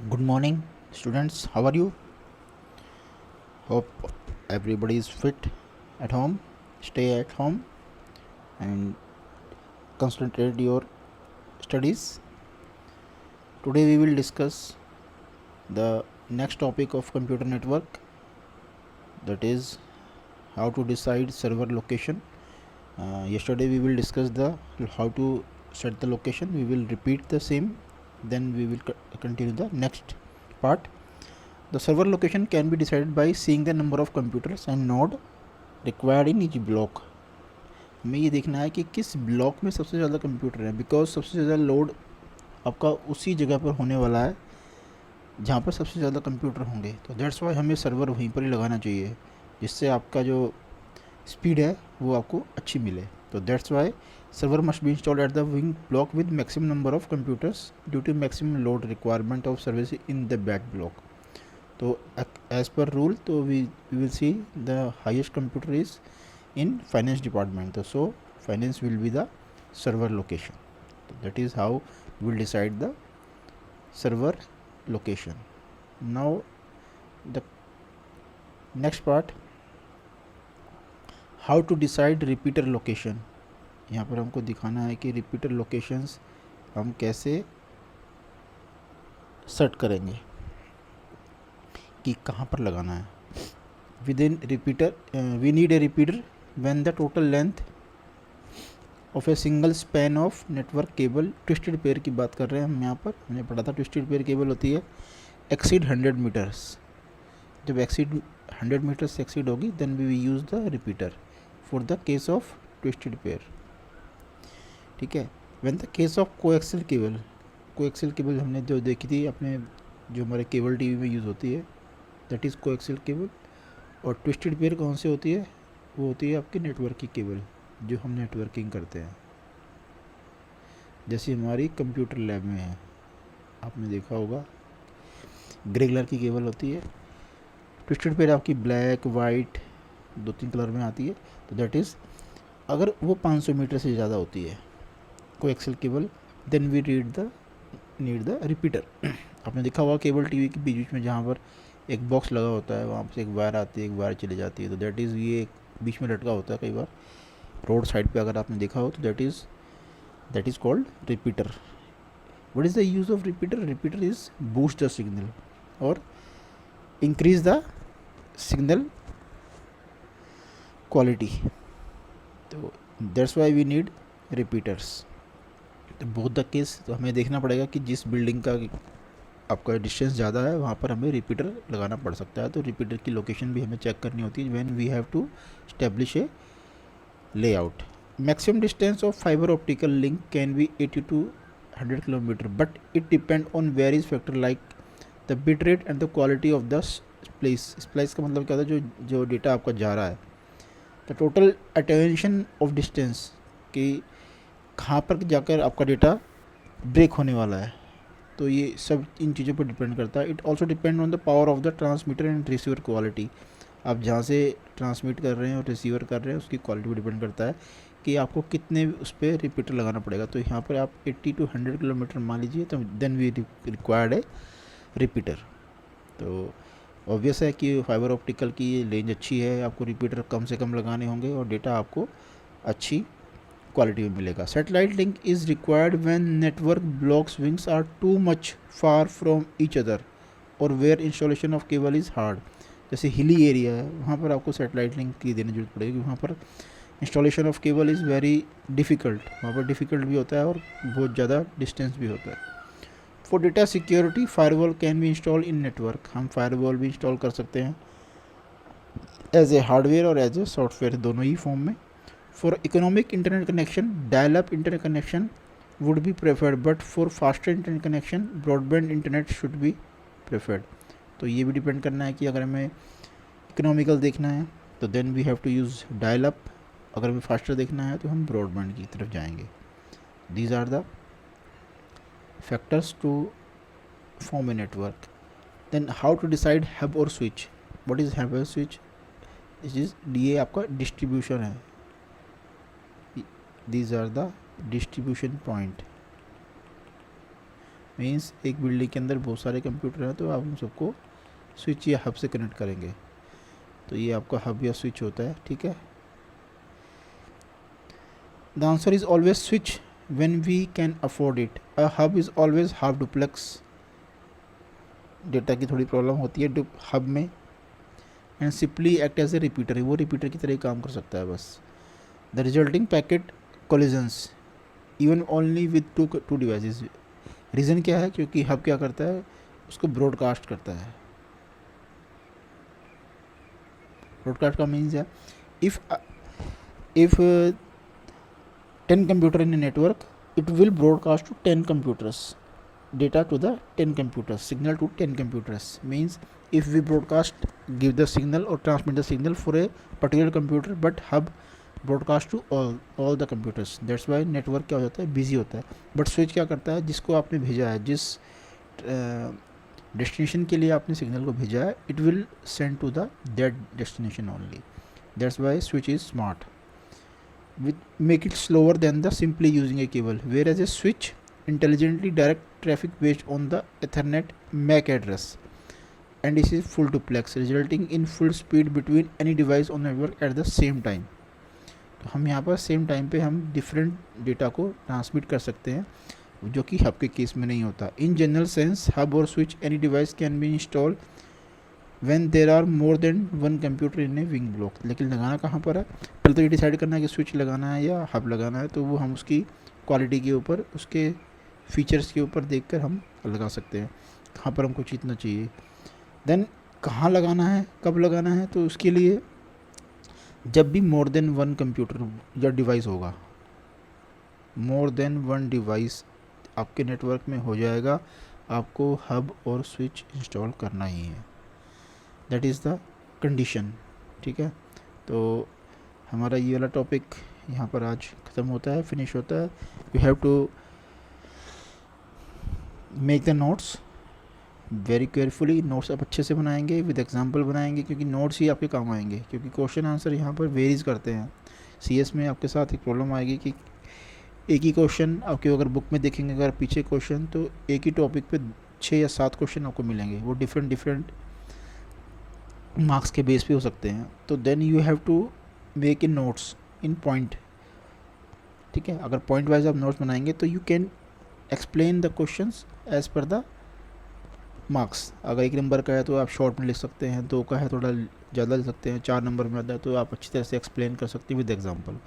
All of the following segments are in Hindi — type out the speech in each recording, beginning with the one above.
Good morning, students. How are you? Hope everybody is fit at home. Stay at home and concentrate your studies. Today we will discuss the next topic of computer network, that is how to decide server location. Yesterday we will discuss the how to set the location. We will repeat the same. Then we will continue the next part. The server location can be decided by seeing the number of computers and node required in each block. हमें ये देखना है कि किस ब्लॉक में सबसे ज़्यादा कंप्यूटर है, बिकॉज सबसे ज़्यादा लोड आपका उसी जगह पर होने वाला है जहाँ पर सबसे ज़्यादा कंप्यूटर होंगे. तो दैट्स वाई हमें सर्वर वहीं पर ही लगाना चाहिए, जिससे आपका जो स्पीड है वो आपको अच्छी मिले. तो that's why server must be installed at the wing block with maximum number of computers due to maximum load requirement of service in the back block. तो एज पर रूल तो we will see the highest computer is in finance department. So finance will be the server location. So that is how we will decide the server location. Now the next part, how to decide repeater location. यहाँ पर हमको दिखाना है कि repeater locations हम कैसे सेट करेंगे कि कहाँ पर लगाना है. Within repeater we need a repeater when the total length of a single span of network cable, twisted pair की बात कर रहे हैं हम यहाँ पर. हमने पढ़ा था ट्विस्टेड पेयर केबल होती है एक्सीड 100 मीटर्स. जब एक्सीड 100 मीटर्स एक्सीड होगी then we use the repeater for the case of twisted pair. ठीक है. When the case of coaxial cable, coaxial cable हमने जो देखी थी अपने जो हमारे केबल टीवी में यूज़ होती है, दैट इज़ कोएक्सियल केबल. और ट्विस्टेड पेयर कौन सी होती है? वो होती है आपकी नेटवर्क की केबल, जो हम नेटवर्किंग करते हैं, जैसे हमारी कंप्यूटर लैब में है. आपने देखा होगा ग्रे कलर की केबल होती है. ट्विस्टेड पेयर आपकी ब्लैक वाइट 2-3 कलर में आती है. तो दैट इज़ अगर वो 500 मीटर से ज़्यादा होती है coaxial cable, then we need the repeater. आपने देखा होगा केबल टीवी के बीच में जहाँ पर एक बॉक्स लगा होता है, वहाँ से एक वायर आती है, एक वायर चली जाती है. तो दैट इज़ ये बीच में लटका होता है कई बार रोड साइड पे अगर आपने देखा हो. तो that is called repeater. What is the use of repeater? Repeater is boost the signal और इंक्रीज द सिग्नल क्वालिटी. तो that's why we need repeaters. तो बोथ द केस, तो हमें देखना पड़ेगा कि जिस बिल्डिंग का आपका डिस्टेंस ज़्यादा है वहाँ पर हमें रिपीटर लगाना पड़ सकता है. तो रिपीटर की लोकेशन भी हमें चेक करनी होती है when we have to establish a layout. Maximum distance of fibre optical link can be 80 to 100 kilometre, but it depend on various factor like the bit rate and the quality of the splice. Splice का मतलब क्या होता है? जो डेटा आपका जा रहा है. The total attention of distance, कि कहाँ पर जाकर आपका डेटा ब्रेक होने वाला है. तो ये सब इन चीज़ों पर डिपेंड करता है. It also depend on the power of the transmitter and receiver quality. आप जहाँ से ट्रांसमिट कर रहे हैं और रिसीवर कर रहे हैं उसकी क्वालिटी पर डिपेंड करता है कि आपको कितने उस पर रिपीटर लगाना पड़ेगा. तो यहाँ पर आप 80 to 100 किलोमीटर मान लीजिए, तो देन वी रिक्वायर्ड है रिपीटर. तो ऑब्वियस है कि फाइबर ऑप्टिकल की ये रेंज अच्छी है, आपको रिपीटर कम से कम लगाने होंगे और डेटा आपको अच्छी क्वालिटी में मिलेगा. Satellite link is required when network blocks wings are too much far from each other और where installation of cable is hard. जैसे हिली एरिया है वहाँ पर आपको सैटेलाइट लिंक की देने जरूरत पड़ेगी. वहाँ पर installation of cable is very difficult, वहाँ पर डिफ़िकल्ट भी होता है और बहुत ज़्यादा डिस्टेंस भी होता है. For data security firewall can be install in network. हम फायरवॉल भी इंस्टॉल कर सकते हैं एज ए हार्डवेयर और एज ए सॉफ्टवेयर, दोनों ही फॉर्म में. For economic internet connection, dial-up internet connection would be preferred, but for faster internet connection, broadband internet should be preferred. तो ये भी डिपेंड करना है कि अगर हमें इकोनॉमिकल देखना है तो then we have to use dial up, अगर हमें फास्टर देखना है तो हम ब्रॉडबैंड की तरफ जाएंगे. These are the factors to form a network. Then how to decide hub और स्विच. व्हाट इज़ हब और स्विच? ये आपका डिस्ट्रीब्यूशन है. These are the distribution point. Means एक बिल्डिंग के अंदर बहुत सारे कंप्यूटर हैं तो आप उन सबको स्विच या हब से कनेक्ट करेंगे। तो ये आपका हब या स्विच होता है, ठीक है। The answer is always switch when we can afford it. A hub is always half duplex. Data की थोड़ी प्रॉब्लम होती है हब में, and simply act as a repeater, वो रिपीटर की तरह ही काम कर सकता है बस। The resulting packet collisions even only with two devices. Reason क्या है? क्योंकि हब क्या करता है, उसको ब्रॉडकास्ट करता है। ब्रॉडकास्ट का मीन्स है if 10 computer in a network, it will broadcast to 10 computers, data to the 10 computers, signal to 10 computers. Means if we broadcast, give the signal or transmit the signal for a particular computer, but hub broadcast to all the computers. That's why network क्या हो जाता है, busy होता है। but switch क्या करता है, जिसको आपने भेजा है, जिस destination के लिए आपने signal को भेजा है, it will send to the that destination only. That's why switch is smart. Make it slower than the simply using a cable, whereas a switch intelligently direct traffic based on the Ethernet MAC address, and this is full duplex, resulting in full speed between any device on the network at the same time. तो हम यहाँ पर सेम टाइम पे हम डिफरेंट डेटा को ट्रांसमिट कर सकते हैं, जो कि हब के केस में नहीं होता। इन जनरल सेंस हब और switch any device can be install when there are more than one computer in a wing block. लेकिन लगाना कहाँ पर है? पहले तो ये डिसाइड करना है कि स्विच लगाना है या हब लगाना है, तो वो हम उसकी क्वालिटी के ऊपर, उसके फीचर्स के ऊपर देखकर हम लगा सकते हैं कहाँ पर हमको चीतना चाहिए। देन कहाँ लगाना है, कब लगाना है, तो उसके लिए जब भी मोर देन वन कंप्यूटर या डिवाइस होगा, मोर देन वन डिवाइस आपके नेटवर्क में हो जाएगा, आपको हब और स्विच इंस्टॉल करना ही है। दैट इज़ द कंडीशन, ठीक है। तो हमारा ये वाला टॉपिक यहाँ पर आज ख़त्म होता है, फिनिश होता है। You have to make the notes very carefully. Notes आप अच्छे से बनाएंगे, विद एग्जांपल बनाएंगे, क्योंकि नोट्स ही आपके काम आएंगे, क्योंकि क्वेश्चन आंसर यहाँ पर वेरीज करते हैं। सीएस में आपके साथ एक प्रॉब्लम आएगी कि एक ही क्वेश्चन आपके अगर बुक में देखेंगे, अगर पीछे क्वेश्चन, तो एक ही टॉपिक पे 6 या 7 क्वेश्चन आपको मिलेंगे, वो डिफरेंट मार्क्स के बेस पे हो सकते हैं। तो then you have to make in notes in point, ठीक है। अगर पॉइंट वाइज आप नोट्स बनाएंगे तो you can explain the questions as per the marks. अगर 1 नंबर का है तो आप शॉर्ट में लिख सकते हैं, 2 का है थोड़ा ज़्यादा लिख सकते हैं, 4 नंबर में आता है तो आप अच्छी तरह से एक्सप्लेन कर सकते हैं विद एग्जांपल।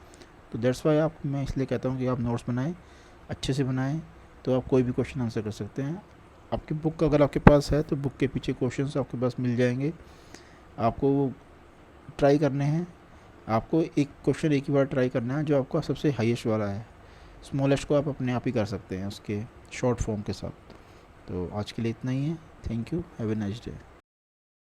तो दैट्स वाई मैं इसलिए कहता हूँ कि आप नोट्स बनाएं, अच्छे से बनाएं, तो आप कोई भी क्वेश्चन आंसर कर सकते हैं। आपकी बुक अगर आपके पास है तो बुक के पीछे क्वेश्चंस आपके पास मिल जाएंगे, आपको ट्राई करने हैं। आपको एक क्वेश्चन एक ही बार ट्राई करना है जो आपका सबसे हाईएस्ट वाला है, स्मॉलेस्ट को आप अपने आप ही कर सकते हैं उसके शॉर्ट फॉर्म के साथ। तो आज के लिए इतना ही है। Thank you, have a nice day.